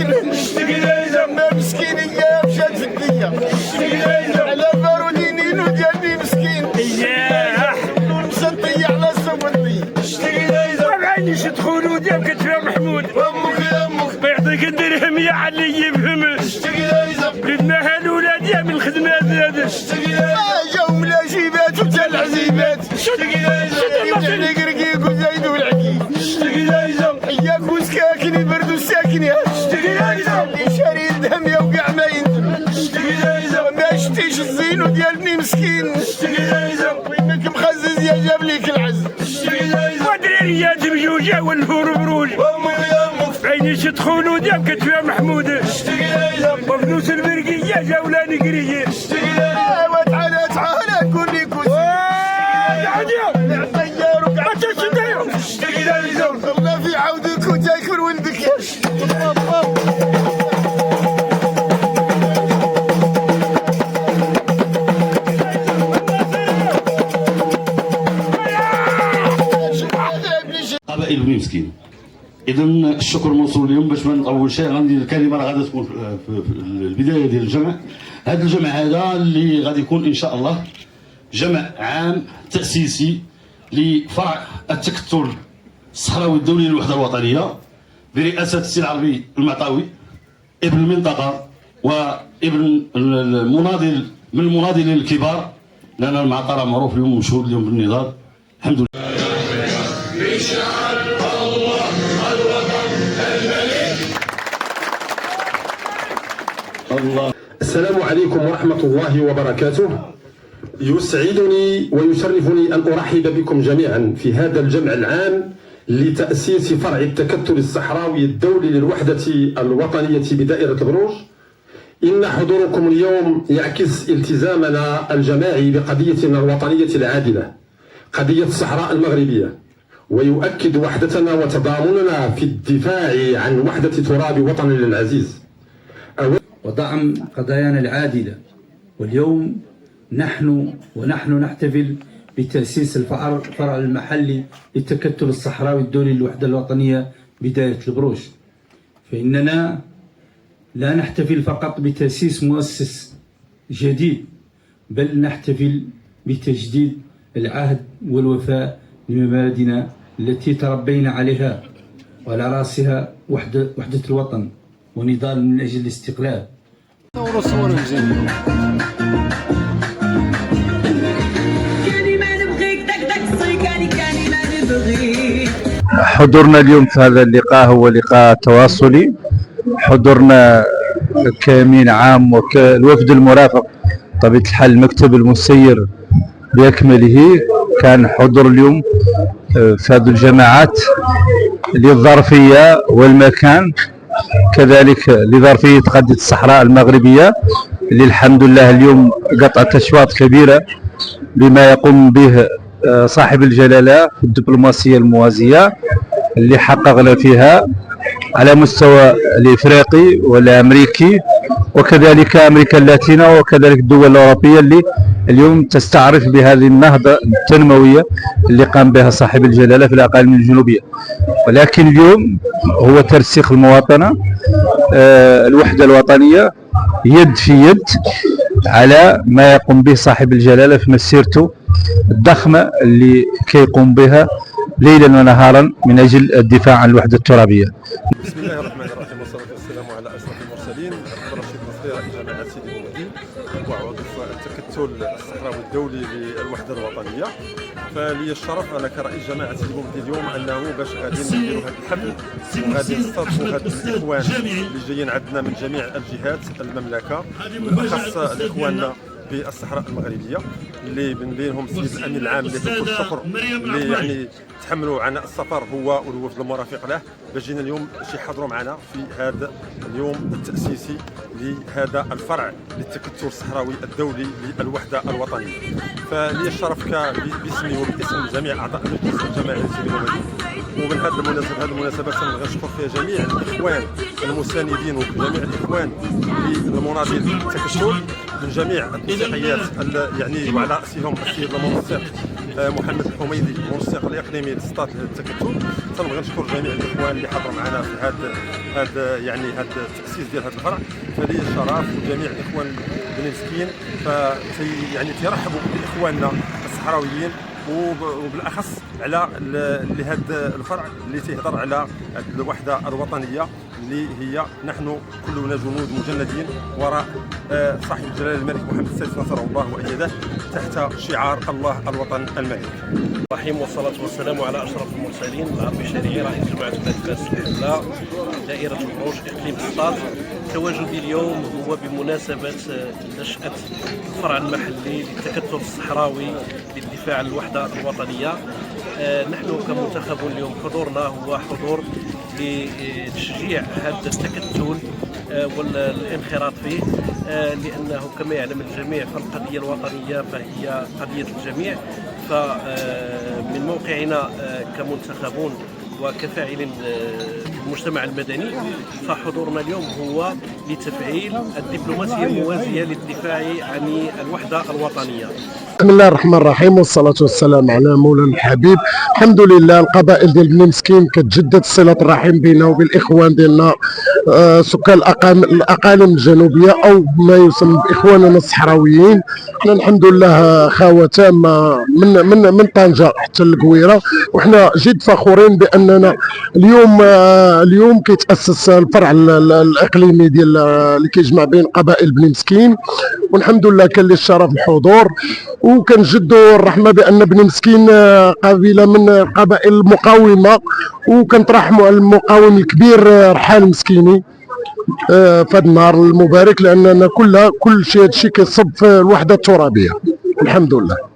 ساكن ما مسكينية مشات في الدنيا على بارودينين وديالني مسكين مسطية على الصوتي ما عنديش تدخلوا ديالك كتفهم محمود امك ما يعطيك الدرهم يا علي يفهم بدنا هالولاد يا من الخدمات هذا جاو ملاجيبات وتا العزيبات يعني قرقيق وزايد والعكيك حياك وسكاكن البرد والساكن يا اللي شاري الدهم يا وقع ما يندم ما شتيش الزينو ديال بني مسكين وينك مخزز يا جاب ليك العز ودراريات بجوجة والفور بروج عينيش تدخلوا ديالك كتفهم محمود وفلوس البرقية جاولا نقرية تعالى تعالى كل لي كوسي طيارك الله في عودك وتاكل ولدك قبائل بني مسكين. اذا الشكر موصول اليوم. باش ما نطول شيء غندير الكلمه راه غادا تكون في البدايه ديال الجمع. هذا الجمع هذا اللي غادي يكون ان شاء الله جمع عام تاسيسي لفرع التكتل الصحراوي الدولي للوحده الوطنيه برئاسه السي العربي المعطاوي ابن المنطقه وابن المناضل من المناضلين الكبار، لان المعطى معروف اليوم مشهور اليوم بالنضال. الحمد لله. السلام عليكم ورحمة الله وبركاته. يسعدني ويشرفني أن أرحب بكم جميعا في هذا الجمع العام لتأسيس فرع التكتل الصحراوي الدولي للوحدة الوطنية بدائرة البروج. إن حضوركم اليوم يعكس التزامنا الجماعي بقضيتنا الوطنية العادلة، قضية الصحراء المغربية، ويؤكد وحدتنا وتضامننا في الدفاع عن وحدة تراب وطننا العزيز ودعم قضايانا العادلة. واليوم نحن نحتفل بتأسيس الفرع المحلي للتكتل الصحراوي الدولي للوحدة الوطنية بداية البروج. فإننا لا نحتفل فقط بتأسيس مؤسس جديد، بل نحتفل بتجديد العهد والوفاء لمبادئنا التي تربينا عليها، وعلى رأسها وحدة الوطن ونضال من أجل الاستقلال. حضورنا اليوم في هذا اللقاء هو لقاء تواصلي. حضورنا كامين عام والوفد المرافق طبيعة الحال المكتب المسير بأكمله. كان حضور اليوم في هذه الجماعات للظرفية والمكان، كذلك لظرفية قضية الصحراء المغربية اللي الحمد لله اليوم قطعت أشواط كبيرة بما يقوم به صاحب الجلالة في الدبلوماسية الموازية اللي حققنا فيها على مستوى الإفريقي والأمريكي وكذلك أمريكا اللاتينية وكذلك الدول الأوروبية اللي اليوم تستعرف بهذه النهضة التنموية اللي قام بها صاحب الجلالة في الأقاليم الجنوبية. ولكن اليوم هو ترسيخ المواطنة، الوحدة الوطنية يد في يد على ما يقوم به صاحب الجلالة في مسيرته الضخمة اللي كيقوم بها ليلا ونهارا من أجل الدفاع عن الوحدة الترابية. بسم الله الرحمن الرحيم والصلاة والسلام على أشرف المرسلين. عبد الرشيد نصير رئيس جامعة سيدي بوعدي وعضو التكتل الصحراوي الدولي للوحدة الوطنية. فلي الشرف انا كرئيس جماعه سيدي بوعدي اليوم انه باش غادي نديروا هذا الحفل وغادي نستضيفوا هاد الاخوان اللي جايين عندنا من جميع الجهات المملكه، بالاخص اخواننا في الصحراء المغربيه اللي من بينهم السيد الامين العام اللي كل الشكر اللي يعني تحملوا عنا السفر هو والوفد المرافق له باش جينا اليوم باش يحضروا معنا في هذا اليوم التاسيسي لهذا الفرع للتكتل الصحراوي الدولي للوحده الوطنيه. فلي الشرف باسمي وباسم جميع اعضاء المجلس الجماعي سيدي بوعدي. ومن هذه المناسبه نشكر فيها جميع الاخوان المساندين وجميع الاخوان للمناضلين التكتل من جميع التنسيقيات يعني وعلى راسهم السيد المنسق محمد الحميدي المنسق الاقليمي لسطات التكتل. تنبغي نشكر جميع الاخوان اللي حضروا معنا في هذا يعني هذا التاسيس ديال هذا الفرع، فلي الشرف وجميع الاخوان بني مسكين يعني تيرحبوا باخواننا الصحراويين، وبالاخص على لهذا الفرع اللي تيهضر على الوحده الوطنيه اللي هي نحن كلنا جنود مجندين وراء صاحب الجلاله الملك محمد السادس نصره الله وايده تحت شعار الله الوطن الملك. الرحيم والصلاة والسلام على أشرف المرسلين. العربي الشريعي رئيس جماعة ولاد فاس الحملة دائرة البروج إقليم سطات. تواجدي اليوم هو بمناسبة نشأة الفرع المحلي للتكتل الصحراوي للدفاع عن الوحدة الوطنية. نحن كمنتخبون اليوم حضورنا هو حضور لتشجيع هذا التكتل والانخراط فيه، لأنه كما يعلم الجميع فالقضية الوطنية فهي قضية الجميع. فمن موقعنا كمنتخبون وكفاعل المجتمع المدني فحضورنا اليوم هو لتفعيل الدبلوماسية الموازية للدفاع عن الوحدة الوطنية. بسم الله الرحمن الرحيم والصلاة والسلام على مولانا الحبيب. الحمد لله القبائل ديال بني مسكين كتجدد صلة الرحم بيننا وبين الإخوان ديالنا سكان الأقاليم الجنوبية أو ما يسمى بإخواننا الصحراويين. حنا الحمد لله خاوة تامة من طنجة حتى القويرة، وحنا جد فخورين بأننا اليوم كيتأسس الفرع الإقليمي ديال اللي كيجمع بين قبائل بني مسكين، والحمد لله كان لي الشرف الحضور. وكنجدوا الرحمه بان بني مسكين قبيله من القبائل المقاومه، وكنترحموا على المقاوم الكبير رحال مسكيني في هذا النهار المبارك، لاننا كل شيء هادشي كيصب في الوحده الترابيه. الحمد لله.